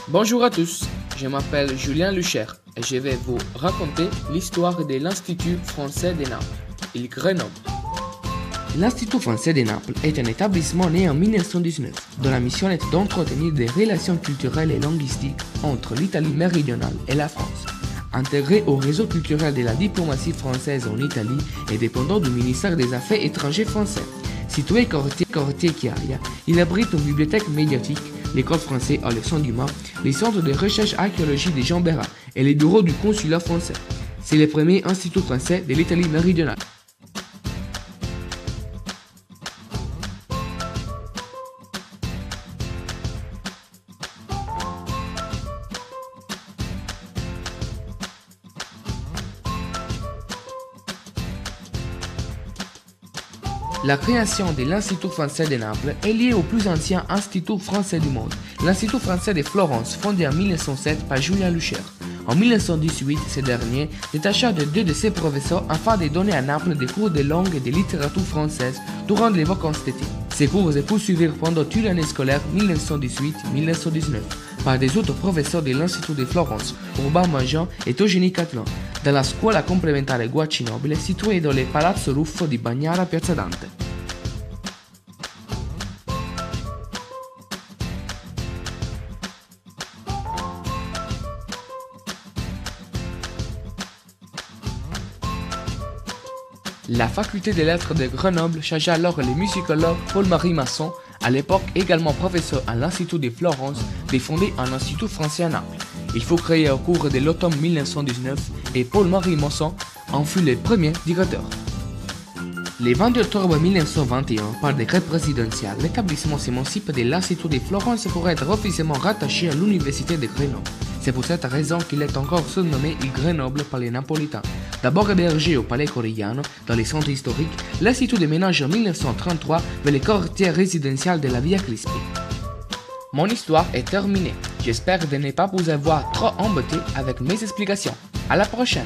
Bonjour à tous, je m'appelle Julien Lucher et je vais vous raconter l'histoire de l'Institut français de Naples, il Grenoble. L'Institut français de Naples est un établissement né en 1919, dont la mission est d'entretenir des relations culturelles et linguistiques entre l'Italie méridionale et la France. Intégré au réseau culturel de la diplomatie française en Italie et dépendant du ministère des Affaires étrangères français. Situé quartier Chiaia, il abrite une bibliothèque médiatique, l'école française Alexandre Dumas, les centres de recherche archéologique de Jean Bérat et les bureaux du consulat français. C'est le premier institut français de l'Italie méridionale. La création de l'Institut français de Naples est liée au plus ancien institut français du monde, l'Institut français de Florence, fondé en 1907 par Julien Lucher. En 1918, ce dernier détacha de deux de ses professeurs afin de donner à Naples des cours de langue et de littérature française durant les vacances d'été. Ces cours se poursuivirent pendant toute l'année scolaire 1918-1919 par des autres professeurs de l'Institut de Florence, Urbain Mangeant et Eugénie Catalan, dans la Scuola Complementare Guacinobile située dans le Palazzo Ruffo di Bagnara Piazza Dante. La faculté des lettres de Grenoble chargea alors le musicologue Paul-Marie Masson, à l'époque également professeur à l'Institut de Florence, de fonder un institut français à Naples. Il fut créé au cours de l'automne 1919 et Paul-Marie Masson en fut le premier directeur. Le 20 octobre 1921, par décret présidentiel, l'établissement s'émancipe de l'Institut de Florence pour être officiellement rattaché à l'Université de Grenoble. C'est pour cette raison qu'il est encore surnommé il Grenoble par les Napolitains. D'abord hébergé au Palais Corigliano, dans les centres historiques, l'Institut déménage en 1933 vers les quartiers résidentiels de la Via Crispi. Mon histoire est terminée. J'espère de ne pas vous avoir trop embêté avec mes explications. À la prochaine!